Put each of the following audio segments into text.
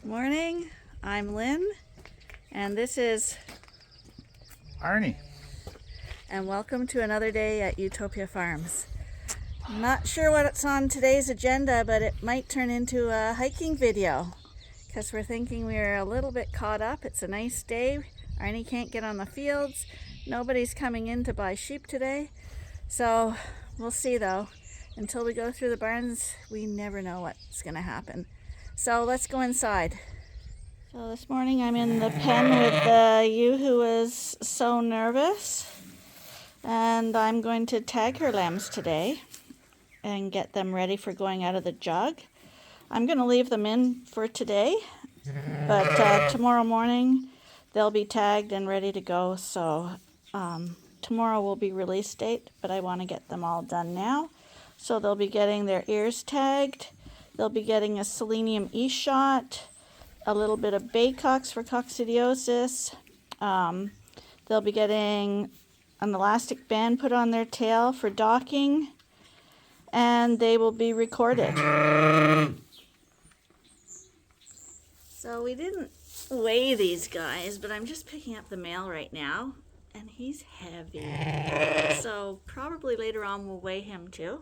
Morning, I'm Lynn, and this is Arnie. And welcome to another day at Ewetopia Farms. Not sure what's on today's agenda, but it might turn into a hiking video because we're thinking we're a little bit caught up. It's a nice day. Arnie can't get on the fields. Nobody's coming in to buy sheep today. So we'll see though. Until we go through the barns, we never know what's going to happen. So let's go inside. So this morning I'm in the pen with the ewe who is so nervous. And I'm going to tag her lambs today and get them ready for going out of the jug. I'm going to leave them in for today, but tomorrow morning they'll be tagged and ready to go. So tomorrow will be release date, but I want to get them all done now. So they'll be getting their ears tagged. They'll be getting a selenium e-shot, a little bit of Baycox for coccidiosis. They'll be getting an elastic band put on their tail for docking, and they will be recorded. So we didn't weigh these guys, but I'm just picking up the male right now, and he's heavy. So probably later on we'll weigh him too.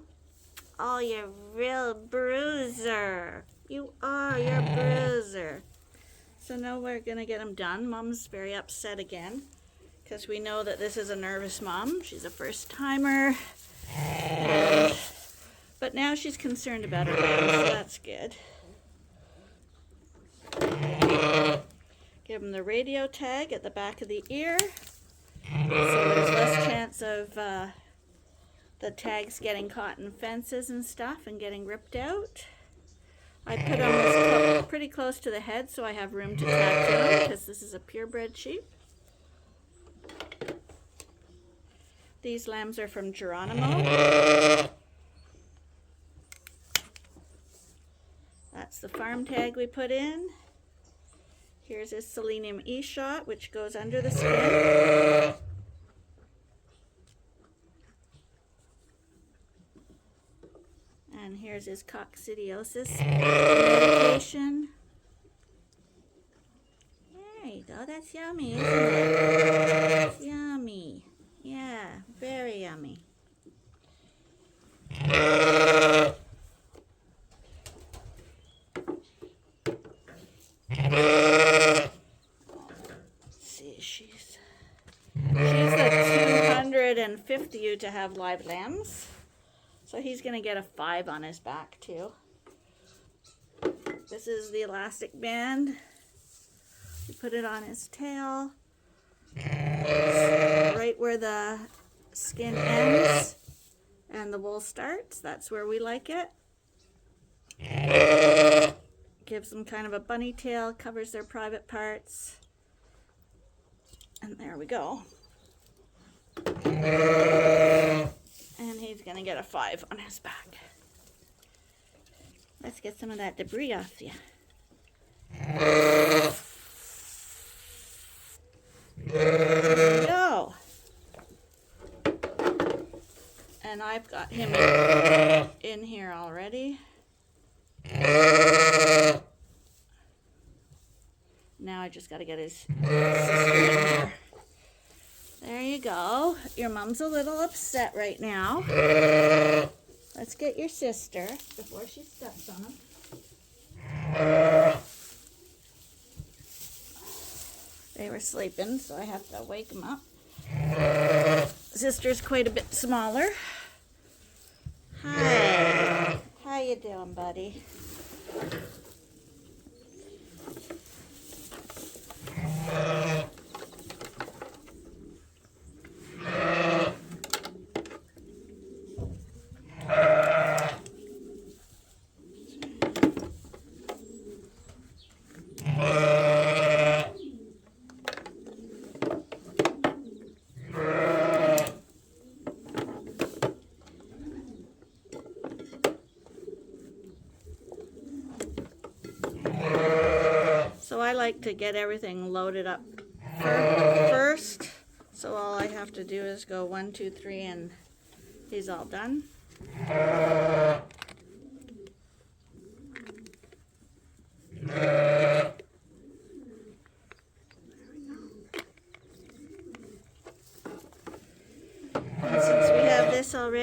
Oh, you're a real bruiser. You're a bruiser. So now we're going to get him done. Mom's very upset again because we know that this is a nervous mom. She's a first timer. But now she's concerned about her lambs, so that's good. Give him the radio tag at the back of the ear. So there's less chance of the tags getting caught in fences and stuff and getting ripped out. I put them pretty close to the head so I have room to tag to them because this is a purebred sheep. These lambs are from Geronimo. That's the farm tag we put in. Here's his selenium e-shot, which goes under the skin. And here's his coccidiosis medication. There you go. That's yummy, isn't it? It's yummy. Yeah, very yummy. She's the 250 ewe to have live lambs. So he's going to get a 5 on his back too. This is the elastic band. We put it on his tail. Right where the skin ends and the wool starts. That's where we like it. Gives them kind of a bunny tail, covers their private parts. And there we go. And he's going to get a 5 on his back. Let's get some of that debris off you. There we go. And I've got him in here already. Now I just got to get his sister in here. There you go. Your mom's a little upset right now. Let's get your sister before she steps on him. They were sleeping, so I have to wake them up. Sister's quite a bit smaller. Hi. How you doing, buddy? So I like to get everything loaded up first. So all I have to do is go 1, 2, 3, and he's all done.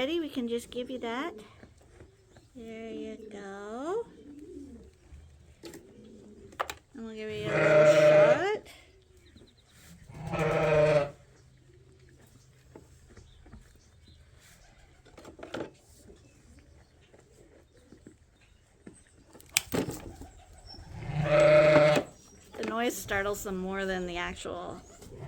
ready, we can just give you that. There you go. And we'll give you a little shot. The noise startles them more than the actual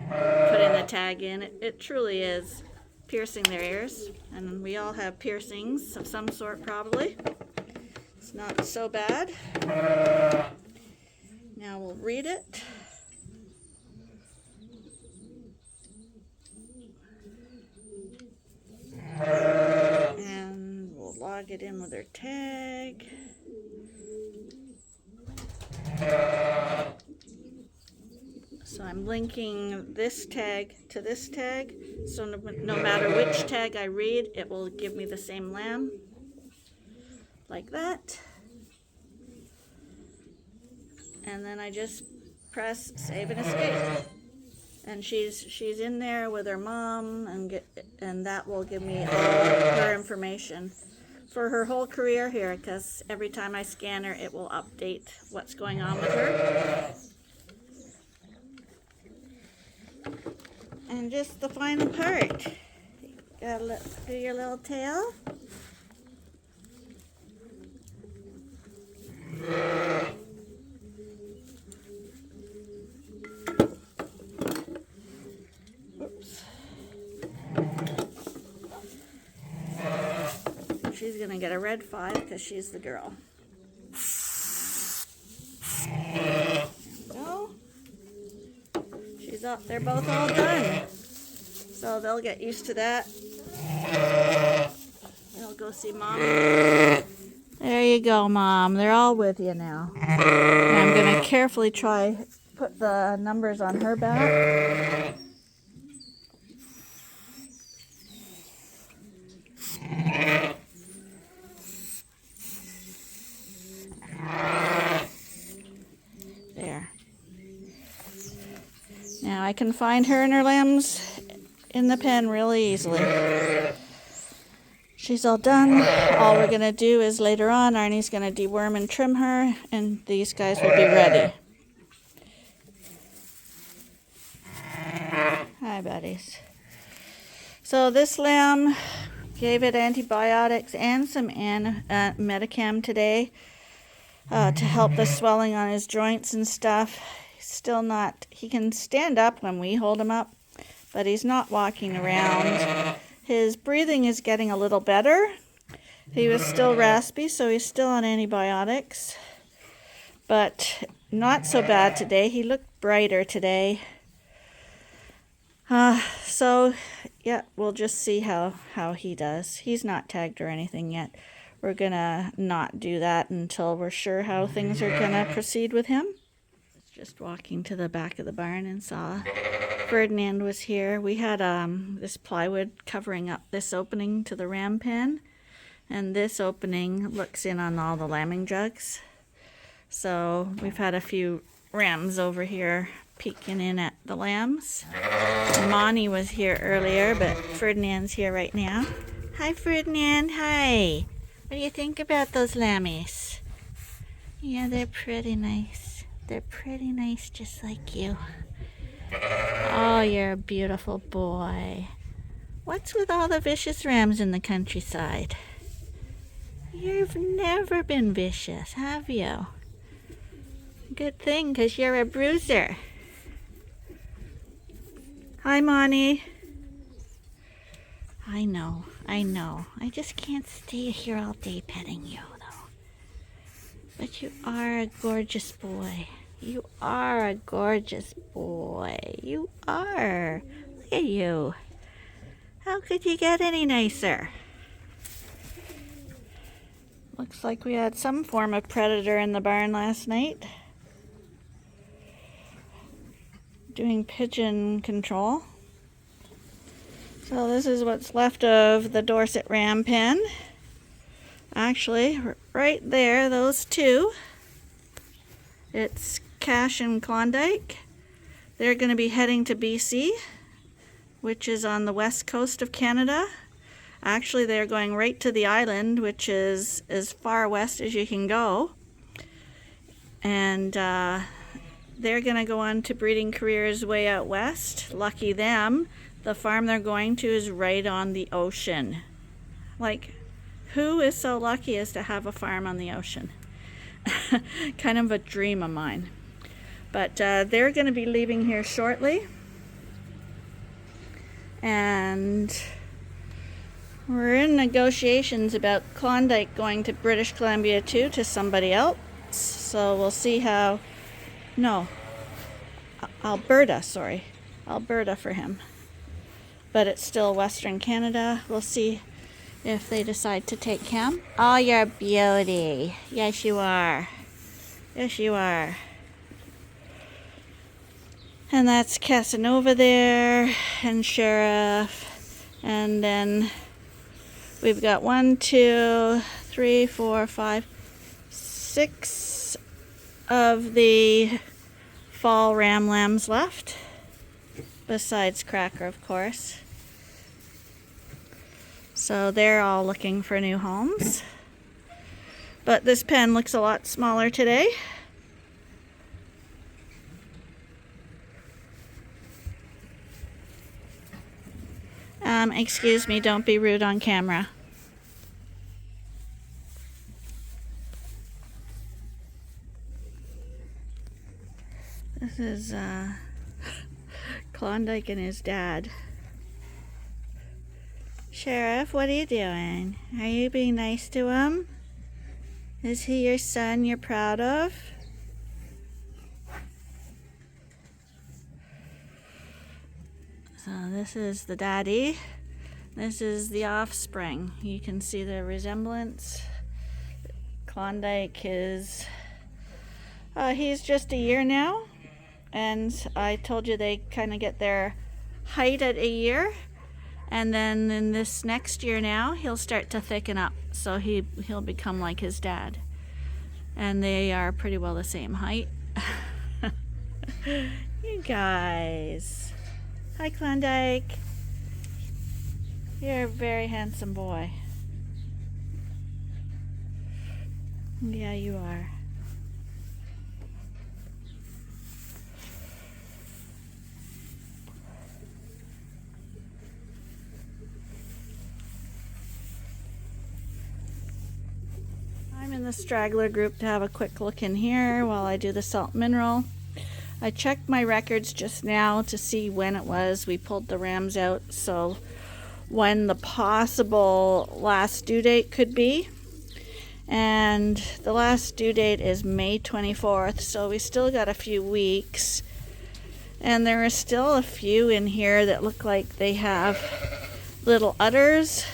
putting the tag in. It truly is piercing their ears, and we all have piercings of some sort probably. It's not so bad. Now we'll read it. And we'll log it in with their tag. So I'm linking this tag to this tag, so no matter which tag I read, it will give me the same lamb, like that. And then I just press save and escape. And she's in there with her mom, and that will give me all her information for her whole career here, because every time I scan her, it will update what's going on with her. And just the final part. Gotta do your little tail. Oops. She's gonna get a red 5 because she's the girl. There we go. She's up. They're both all done. So they'll get used to that. They'll go see Mom. There you go, Mom. They're all with you now. And I'm going to carefully put the numbers on her back. There. Now I can find her and her lambs in the pen really easily. She's all done. All we're going to do is later on, Arnie's going to deworm and trim her, and these guys will be ready. Hi, buddies. So this lamb, gave it antibiotics and some Medicam today to help the swelling on his joints and stuff. Still not, he can stand up when we hold him up, but he's not walking around. His breathing is getting a little better. He was still raspy, so he's still on antibiotics, but not so bad today. He looked brighter today. So yeah, we'll just see how he does. He's not tagged or anything yet. We're gonna not do that until we're sure how things are gonna proceed with him. Just walking to the back of the barn and saw Ferdinand was here. We had this plywood covering up this opening to the ram pen, and this opening looks in on all the lambing jugs. So we've had a few rams over here peeking in at the lambs. Monty was here earlier, but Ferdinand's here right now. Hi, Ferdinand. Hi. What do you think about those lammies? Yeah, they're pretty nice. They're pretty nice, just like you. Oh, you're a beautiful boy. What's with all the vicious rams in the countryside? You've never been vicious, have you? Good thing, 'cause you're a bruiser. Hi, Monty. I know. I just can't stay here all day petting you, though. But you are a gorgeous boy. You are a gorgeous boy. You are. Look at you. How could you get any nicer? Looks like we had some form of predator in the barn last night. Doing pigeon control. So this is what's left of the Dorset ram pen. Actually, right there, those two. It's Cash and Klondike. They're going to be heading to BC, which is on the west coast of Canada. Actually, they're going right to the island, which is as far west as you can go. And they're going to go on to breeding careers way out west. Lucky them. The farm they're going to is right on the ocean. Like, who is so lucky as to have a farm on the ocean? Kind of a dream of mine. But they're going to be leaving here shortly. And we're in negotiations about Klondike going to British Columbia too, to somebody else. So we'll see how... No. Alberta, sorry. Alberta for him. But it's still Western Canada. We'll see if they decide to take him. Oh, you're a beauty. Yes, you are. Yes, you are. And that's Casanova there, and Sheriff. And then we've got 1, 2, 3, 4, 5, 6 of the fall ram lambs left. Besides Cracker, of course. So they're all looking for new homes. But this pen looks a lot smaller today. Excuse me, don't be rude on camera. This is Klondike and his dad. Sheriff, what are you doing? Are you being nice to him? Is he your son you're proud of? So this is the daddy. This is the offspring. You can see the resemblance. Klondike is... he's just a year now. And I told you they kind of get their height at a year. And then in this next year now, he'll start to thicken up. So he'll become like his dad. And they are pretty well the same height. You guys. Hi, Klondike. You're a very handsome boy. Yeah, you are. I'm in the straggler group to have a quick look in here while I do the salt mineral. I checked my records just now to see when it was we pulled the rams out, so when the possible last due date could be. And the last due date is May 24th, so we still got a few weeks. And there are still a few in here that look like they have little udders.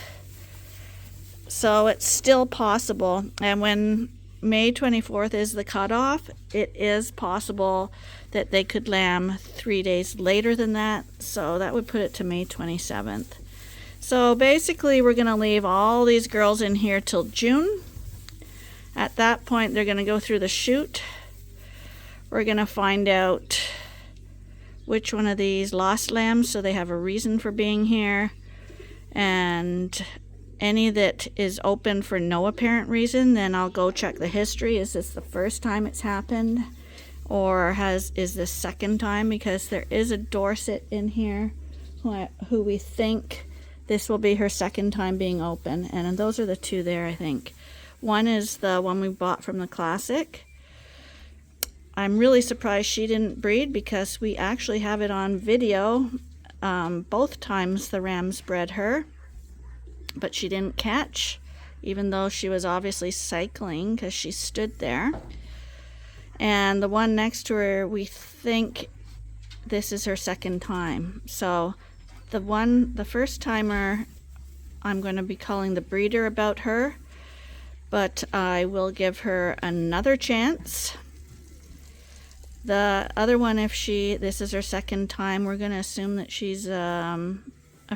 So it's still possible. And when May 24th is the cutoff, it is possible that they could lamb 3 days later than that. So that would put it to May 27th. So basically we're going to leave all these girls in here till June. At that point they're going to go through the chute. We're going to find out which one of these lost lambs, so they have a reason for being here. And any that is open for no apparent reason, then I'll go check the history. Is this the first time it's happened? Or is this second time? Because there is a Dorset in here who we think this will be her second time being open. And those are the two there, I think. One is the one we bought from the Classic. I'm really surprised she didn't breed because we actually have it on video. Both times the rams bred her. But she didn't catch, even though she was obviously cycling because she stood there. And the one next to her, we think this is her second time. So the first timer, I'm going to be calling the breeder about her, but I will give her another chance. The other one, this is her second time, we're going to assume that she's a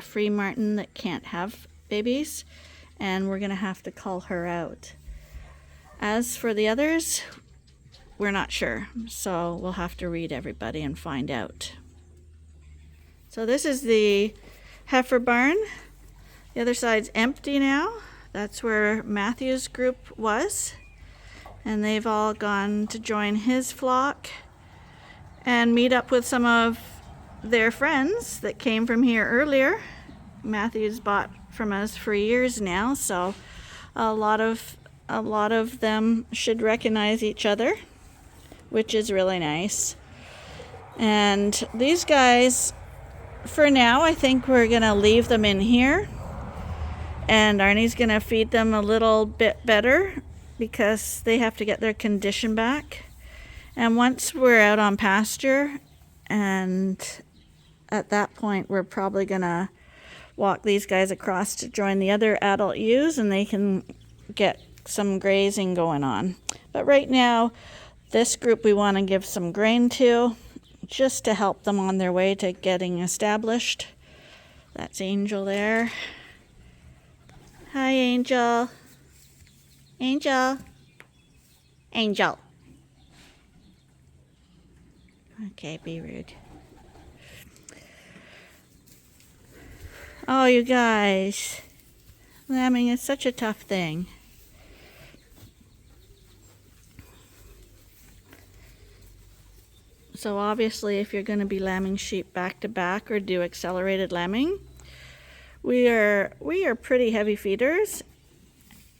free martin that can't have babies, and we're going to have to call her out. As for the others, we're not sure, so we'll have to read everybody and find out. So this is the heifer barn. The other side's empty now. That's where Matthew's group was. And they've all gone to join his flock and meet up with some of their friends that came from here earlier. Matthew's bought from us for years now, so a lot of them should recognize each other, which is really nice. And these guys, for now, I think we're gonna leave them in here, and Arnie's gonna feed them a little bit better because they have to get their condition back. And once we're out on pasture, and at that point we're probably gonna walk these guys across to join the other adult ewes, and they can get some grazing going on. But right now, this group we want to give some grain to, just to help them on their way to getting established. That's Angel there. Hi, Angel. Angel. Angel. Okay, be rude. Oh, you guys. Lambing is such a tough thing. So obviously, if you're going to be lambing sheep back to back or do accelerated lambing, we are pretty heavy feeders.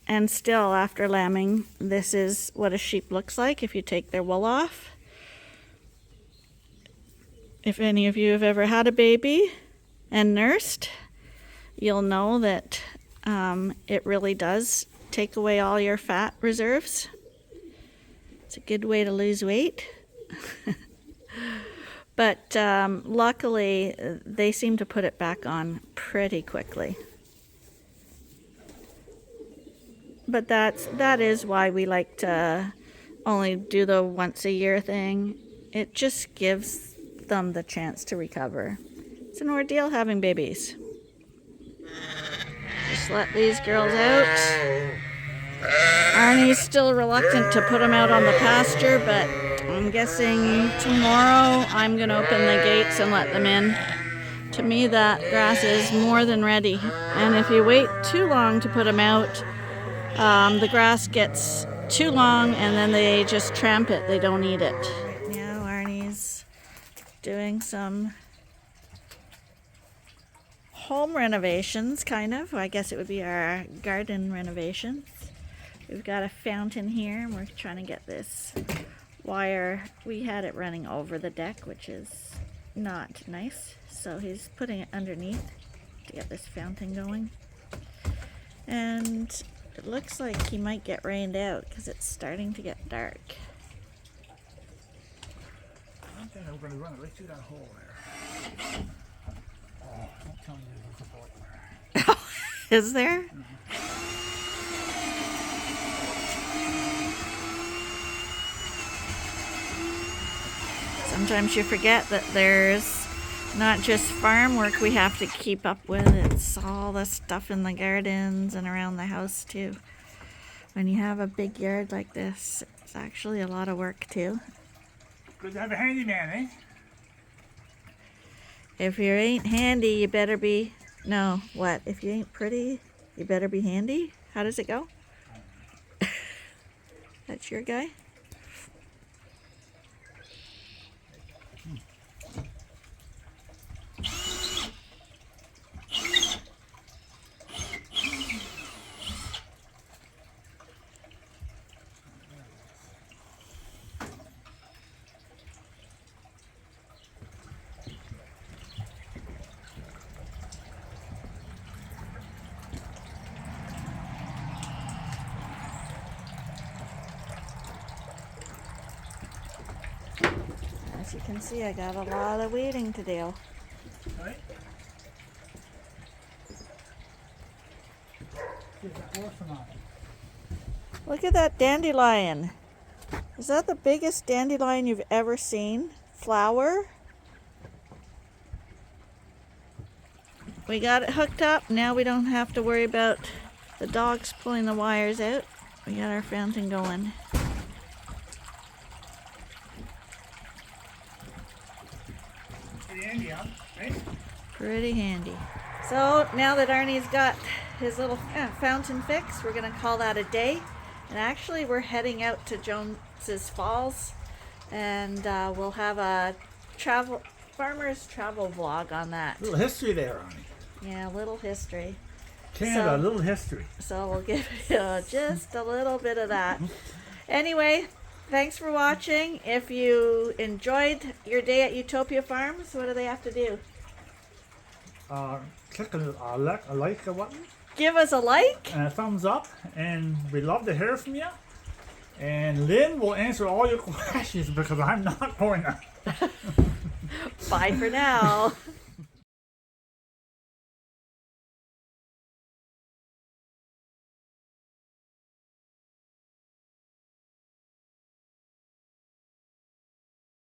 And still, after lambing, this is what a sheep looks like if you take their wool off. If any of you have ever had a baby and nursed, you'll know that it really does take away all your fat reserves. It's a good way to lose weight. But luckily, they seem to put it back on pretty quickly. But that is why we like to only do the once a year thing. It just gives them the chance to recover. It's an ordeal having babies. Just let these girls out. Arnie's still reluctant to put them out on the pasture, but I'm guessing tomorrow I'm going to open the gates and let them in. To me, that grass is more than ready. And if you wait too long to put them out, the grass gets too long and then they just tramp it. They don't eat it. Now Arnie's doing some home renovations, kind of. I guess it would be our garden renovations. We've got a fountain here and we're trying to get this wire. We had it running over the deck, which is not nice. So he's putting it underneath to get this fountain going. And it looks like he might get rained out because it's starting to get dark. I think I'm going to run it right through that hole there. Oh, don't tell me there's a boiler there. Is there? Mm-hmm. Sometimes you forget that there's not just farm work we have to keep up with, it's all the stuff in the gardens and around the house too. When you have a big yard like this, it's actually a lot of work too. Good to have a handyman, eh? If you ain't handy, you better be... No, what? If you ain't pretty, you better be handy? How does it go? That's your guy? As you can see, I got a lot of weeding to do. Right? There's an orphan on it. Look at that dandelion. Is that the biggest dandelion you've ever seen? Flower? We got it hooked up. Now we don't have to worry about the dogs pulling the wires out. We got our fountain going. Pretty handy, huh? Right? Pretty handy. So now that Arnie's got his little fountain fixed, we're going to call that a day. And actually, we're heading out to Jones's Falls, and we'll have a farmer's travel vlog on that. Little history there, Arnie. Yeah, a little history. Canada, a little history. So we'll give you just a little bit of that. Anyway, thanks for watching. If you enjoyed your day at Ewetopia Farms, what do they have to do? Click a like button Give us a like. and a thumbs up, and we'd love to hear from you. And Lynn will answer all your questions because I'm not going to. Bye for now.